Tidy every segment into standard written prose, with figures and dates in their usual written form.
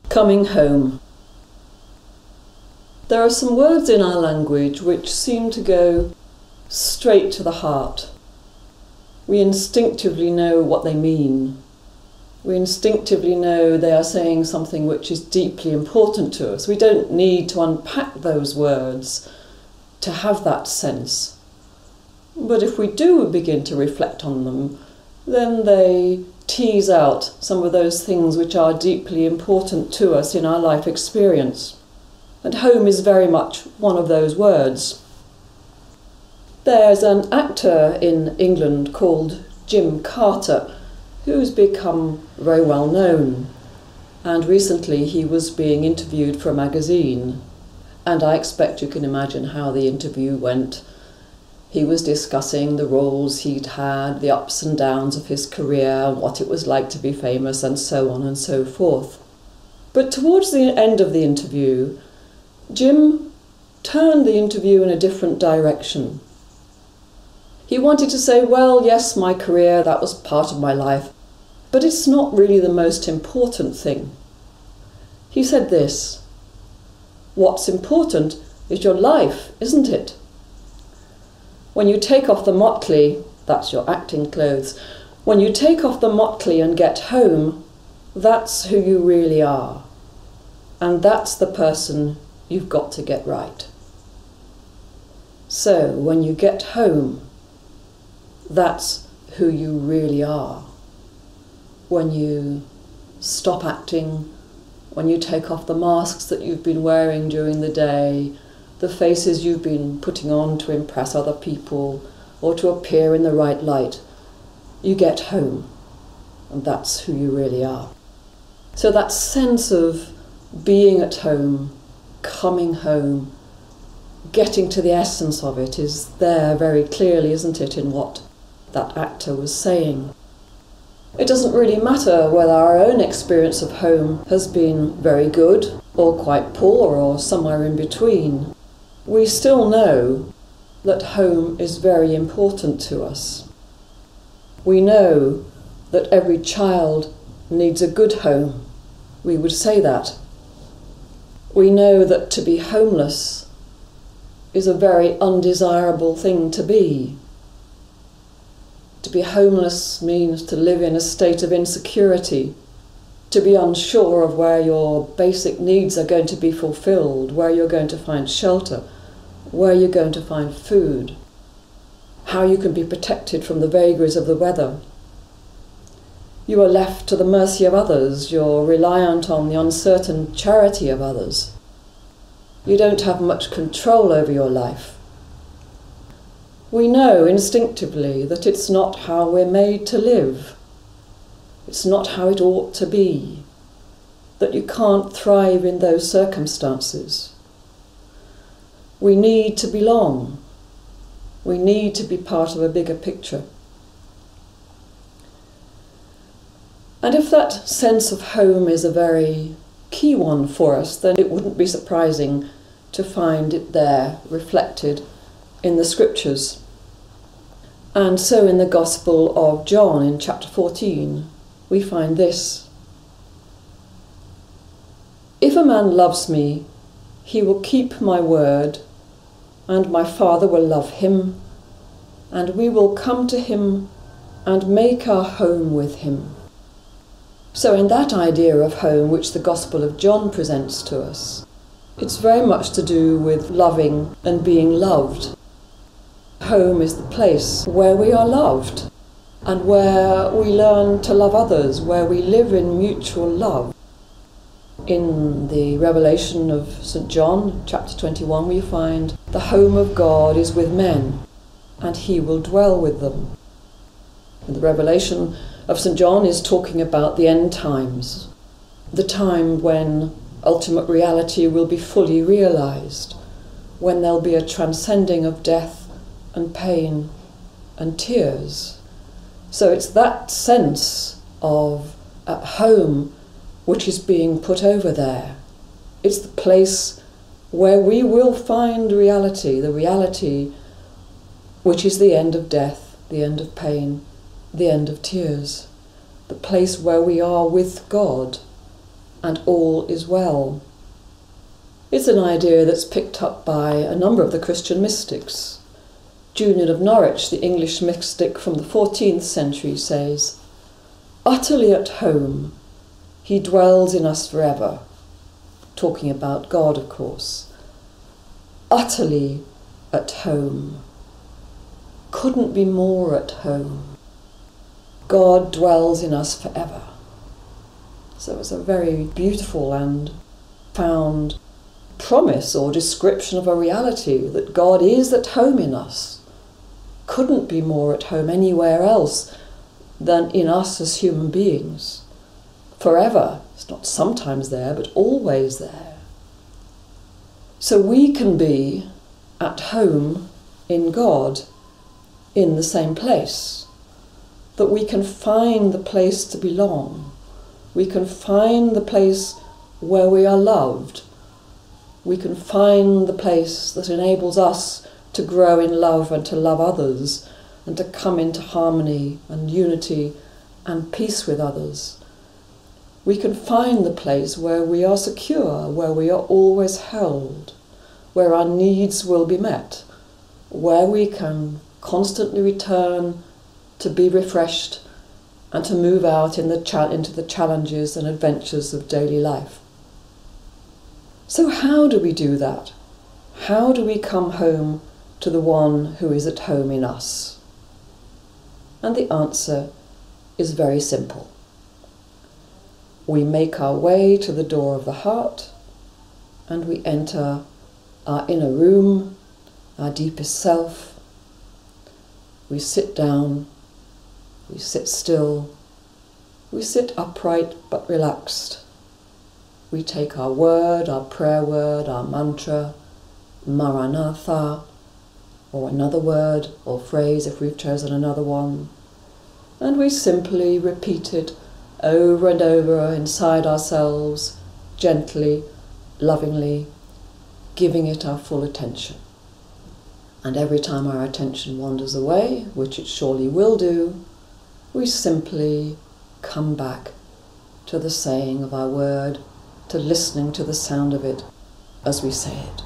Coming home. There are some words in our language which seem to go straight to the heart. We instinctively know what they mean. We instinctively know they are saying something which is deeply important to us. We don't need to unpack those words to have that sense. But if we do begin to reflect on them, then they tease out some of those things which are deeply important to us in our life experience. And home is very much one of those words. There's an actor in England called Jim Carter who's become very well known. And recently he was being interviewed for a magazine. And I expect you can imagine how the interview went. He was discussing the roles he'd had, the ups and downs of his career, what it was like to be famous, and so on and so forth. But towards the end of the interview, Jim turned the interview in a different direction. He wanted to say, well, yes, my career, that was part of my life, but it's not really the most important thing. He said this: what's important is your life, isn't it? When you take off the motley, that's your acting clothes, when you take off the motley and get home, that's who you really are. And that's the person you've got to get right. So when you get home, that's who you really are. When you stop acting, when you take off the masks that you've been wearing during the day, the faces you've been putting on to impress other people or to appear in the right light, you get home, and that's who you really are. So that sense of being at home, coming home, getting to the essence of it is there very clearly, isn't it, in what that actor was saying. It doesn't really matter whether our own experience of home has been very good or quite poor or somewhere in between. We still know that home is very important to us. We know that every child needs a good home. We would say that. We know that to be homeless is a very undesirable thing to be. To be homeless means to live in a state of insecurity, to be unsure of where your basic needs are going to be fulfilled, where you're going to find shelter, where you're going to find food, how you can be protected from the vagaries of the weather. You are left to the mercy of others. You're reliant on the uncertain charity of others. You don't have much control over your life. We know instinctively that it's not how we're made to live. It's not how it ought to be, that you can't thrive in those circumstances. We need to belong. We need to be part of a bigger picture. And if that sense of home is a very key one for us, then it wouldn't be surprising to find it there reflected in the scriptures. And so in the Gospel of John in chapter 14, we find this: if a man loves me, he will keep my word, and my Father will love him, and we will come to him and make our home with him. So in that idea of home which the Gospel of John presents to us, it's very much to do with loving and being loved. Home is the place where we are loved and where we learn to love others, where we live in mutual love. In the Revelation of St. John, chapter 21, we find the home of God is with men, and he will dwell with them. And the Revelation of St. John is talking about the end times, the time when ultimate reality will be fully realized, when there'll be a transcending of death and pain and tears. So it's that sense of at home which is being put over there. It's the place where we will find reality, the reality which is the end of death, the end of pain, the end of tears, the place where we are with God, and all is well. It's an idea that's picked up by a number of the Christian mystics. Julian of Norwich, the English mystic from the 14th century, says, "Utterly at home, he dwells in us forever," talking about God, of course. Utterly at home. Couldn't be more at home. God dwells in us forever. So it's a very beautiful and profound promise or description of a reality that God is at home in us. Couldn't be more at home anywhere else than in us as human beings. Forever. It's not sometimes there, but always there. So we can be at home in God in the same place. That we can find the place to belong. We can find the place where we are loved. We can find the place that enables us to grow in love and to love others and to come into harmony and unity and peace with others. We can find the place where we are secure, where we are always held, where our needs will be met, where we can constantly return to be refreshed and to move out into the challenges and adventures of daily life. So how do we do that? How do we come home to the one who is at home in us? And the answer is very simple. We make our way to the door of the heart and we enter our inner room, our deepest self. We sit down, we sit still, we sit upright but relaxed. We take our word, our prayer word, our mantra, Maranatha, or another word or phrase if we've chosen another one, and we simply repeat it over and over inside ourselves, gently, lovingly, giving it our full attention. And every time our attention wanders away, which it surely will do, we simply come back to the saying of our word, to listening to the sound of it as we say it.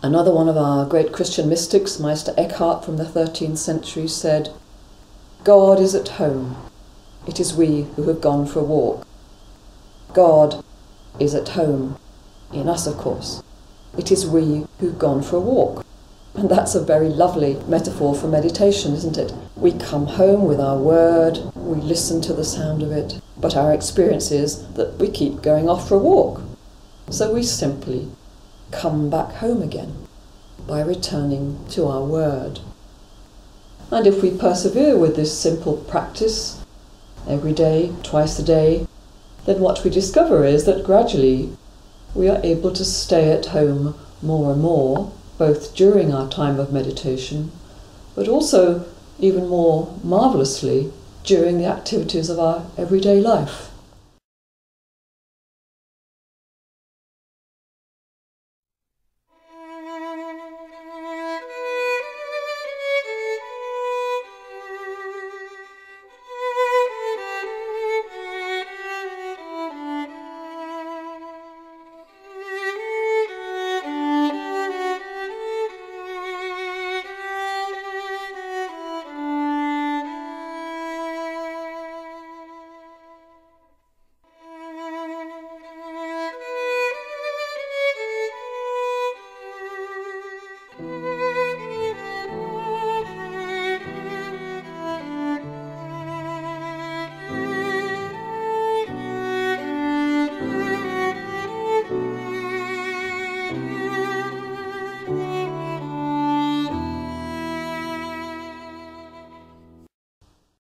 Another one of our great Christian mystics, Meister Eckhart from the 13th century, said, "God is at home. It is we who have gone for a walk." God is at home, in us of course. It is we who've gone for a walk. And that's a very lovely metaphor for meditation, isn't it? We come home with our word, we listen to the sound of it, but our experience is that we keep going off for a walk. So we simply come back home again by returning to our word. And if we persevere with this simple practice every day, twice a day, then what we discover is that gradually we are able to stay at home more and more, both during our time of meditation, but also even more marvellously during the activities of our everyday life.